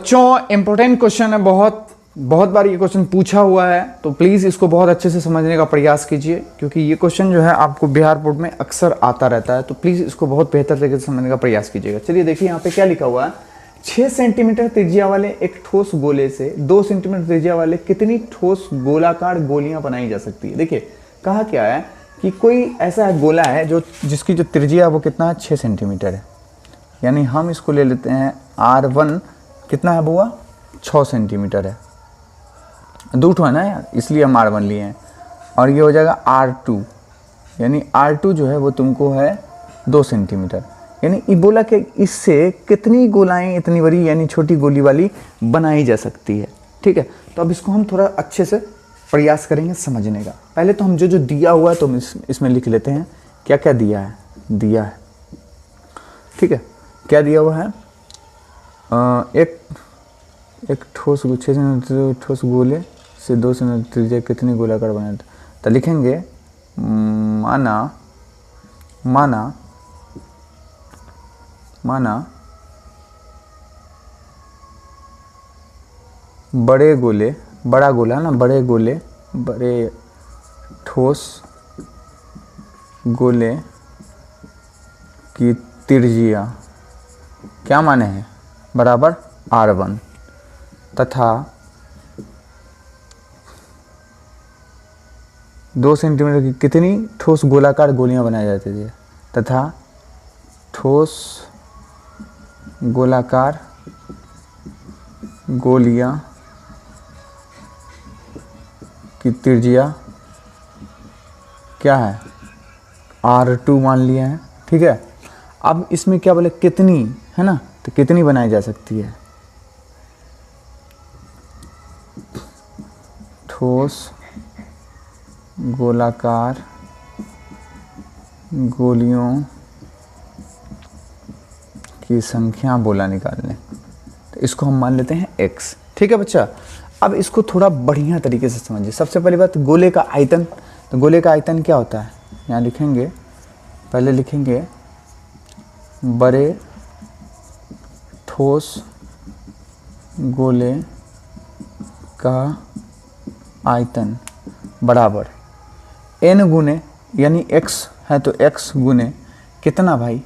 बच्चों important question है, बहुत बार ये क्वेश्चन पूछा हुआ है, तो प्लीज़ इसको बहुत अच्छे से समझने का प्रयास कीजिए, क्योंकि ये क्वेश्चन जो है आपको बिहार बोर्ड में अक्सर आता रहता है। तो प्लीज़ इसको बहुत बेहतर तरीके से समझने का प्रयास कीजिएगा। चलिए देखिए यहाँ पे क्या लिखा हुआ है, 6 सेंटीमीटर त्रिज्या वाले एक ठोस गोले से 2 सेंटीमीटर त्रिज्या वाले कितनी ठोस गोलाकार गोलियां बनाई जा सकती है। देखिए कहा क्या है कि कोई ऐसा गोला है जिसकी जो त्रिज्या है वो कितना है, 6 सेंटीमीटर है। यानी हम इसको ले लेते हैं R1 कितना है बुआ, 6 सेंटीमीटर है। दूठ है ना यार, इसलिए हम R1 लिए हैं। और ये हो जाएगा R2, यानी R2 जो है वो तुमको है 2 सेंटीमीटर। यानी ये बोला कि इससे कितनी गोलाएं इतनी बड़ी यानी छोटी गोली वाली बनाई जा सकती है। ठीक है, तो अब इसको हम थोड़ा अच्छे से प्रयास करेंगे समझने का। पहले तो हम जो दिया हुआ है तो हम इसमें लिख लेते हैं क्या क्या दिया है। ठीक है, क्या दिया हुआ है, एक ठोस 6 सेंटीमीटर ठोस गोले से 2 सेंटीमीटर त्रिज्या कितनी गोलाकार बनाए, तो लिखेंगे माना बड़े ठोस गोले की त्रिज्या क्या माने हैं, बराबर R1 तथा 2 सेंटीमीटर की कितनी ठोस गोलाकार गोलियां बनाई जाती थी, तथा ठोस गोलाकार गोलियां की त्रिज्या क्या है, R2 मान लिया है। ठीक है, अब इसमें क्या बोले, कितनी है ना, तो कितनी बनाई जा सकती है, ठोस गोलाकार गोलियों की संख्या बोला निकालने, तो इसको हम मान लेते हैं x। ठीक है बच्चा, अब इसको थोड़ा बढ़िया तरीके से समझिए। सबसे पहली बात, गोले का आयतन। तो गोले का आयतन क्या होता है, यहाँ लिखेंगे, पहले लिखेंगे बड़े ठोस गोले का आयतन बराबर n गुने, यानी x है तो x गुने कितना भाई,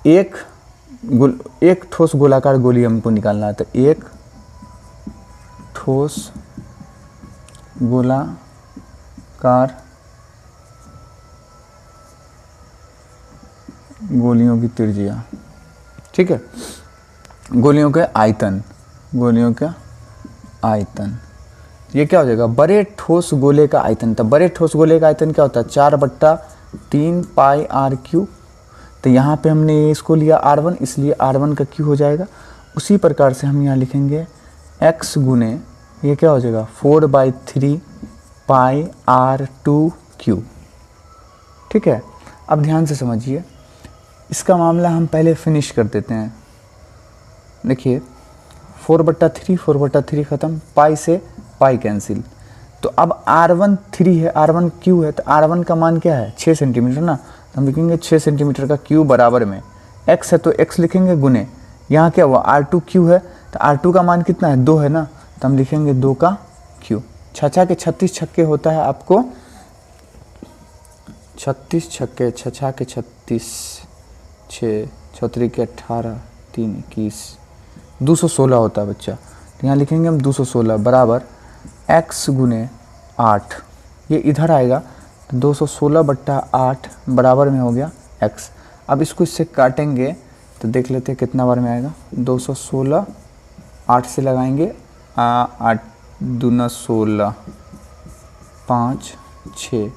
एक ठोस गोलाकार गोली हमको निकालना है, तो एक ठोस गोलाकार गोलियों की त्रिज्या। ठीक है, गोलियों का आयतन ये क्या हो जाएगा, बड़े ठोस गोले का आयतन। तो बड़े ठोस गोले का आयतन क्या होता है, 4/3 पाई R3। तो यहाँ पे हमने इसको लिया R1, इसलिए R1 का Q हो जाएगा। उसी प्रकार से हम यहाँ लिखेंगे x गुने ये क्या हो जाएगा, 4/3 पाई R2Q। ठीक है, अब ध्यान से समझिए, इसका मामला हम पहले फिनिश कर देते हैं। देखिए 4/3 ख़त्म, पाई से पाई कैंसिल। तो अब R1 3 है, R1 Q है, तो R1 का मान क्या है, 6 सेंटीमीटर ना, तो हम लिखेंगे 6 सेंटीमीटर का Q बराबर में x है तो x लिखेंगे गुने, यहाँ क्या हुआ R2 Q है, तो R2 का मान कितना है, 2 है ना, तो हम लिखेंगे 2 का Q। 6 के 36 छक्के होता है आपको, 36 छक्के, 6 के 36, 6 6 के 18, 3 21, 216 होता है बच्चा। तो यहाँ लिखेंगे हम 216 बराबर x गुने 8, ये इधर आएगा, तो 216/8 बराबर में हो गया x। अब इसको इससे काटेंगे तो देख लेते हैं कितना बार में आएगा, 216 8 से लगाएंगे, 8 दूना 16, 5 6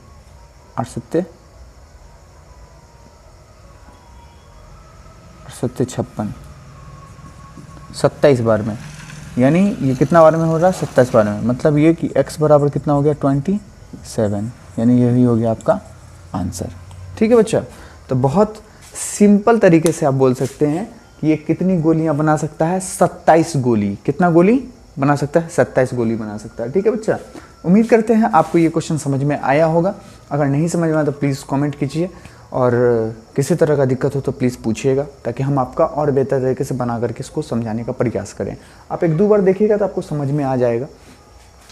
8 7 56, 27 बार में। यानी ये कितना बार में हो रहा है, 27 बार में। मतलब ये कि x बराबर कितना हो गया, 27, यानी यही हो गया आपका आंसर। ठीक है बच्चा, तो बहुत सिंपल तरीके से आप बोल सकते हैं कि ये कितनी गोलियां बना सकता है, 27 गोली। कितना गोली बना सकता है, 27 गोली बना सकता है। ठीक है बच्चा, उम्मीद करते हैं आपको ये क्वेश्चन समझ में आया होगा। अगर नहीं समझ में आया तो प्लीज़ कमेंट कीजिए और किसी तरह का दिक्कत हो तो प्लीज़ पूछिएगा, ताकि हम आपका और बेहतर तरीके से बना करके इसको समझाने का प्रयास करें। आप 1-2 बार देखिएगा तो आपको समझ में आ जाएगा।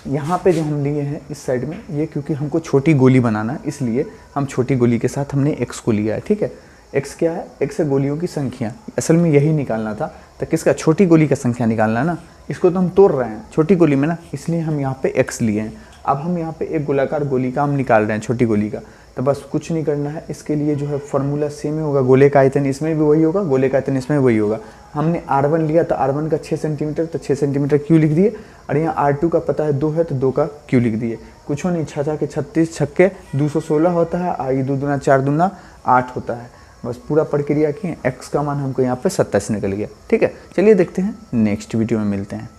यहाँ पे जो हम लिए हैं इस साइड में, ये क्योंकि हमको छोटी गोली बनाना है, इसलिए हम छोटी गोली के साथ हमने x को लिया है, ठीक है। x क्या है? x है गोलियों की संख्या, असल में यही निकालना था। तो किसका? छोटी गोली का संख्या निकालना है ना, इसको तो हम तोड़ रहे हैं छोटी गोली में ना, इसलिए हम यहाँ पे x लिए हैं। अब हम यहाँ पे एक गोलाकार गोली का हम निकाल रहे हैं, छोटी गोली का। तो बस कुछ नहीं करना है, इसके लिए जो है फॉर्मूला सेम ही होगा, गोले का आयतन इसमें भी वही होगा, गोले का आयतन इसमें भी वही होगा। हमने r1 लिया तो r1 का 6 सेंटीमीटर, तो 6 सेंटीमीटर क्यू लिख दिए, और यहाँ r2 का पता है 2 है तो 2 का क्यू लिख दिए। कुछ नहीं, 6 के 36 छक्के 216 होता है, आई 2 दूना 4 दूना 8 होता है। बस पूरा प्रक्रिया की, x का मान हमको यहाँ पे 27 निकल गया, ठीक है। चलिए देखते हैं, नेक्स्ट वीडियो में मिलते हैं।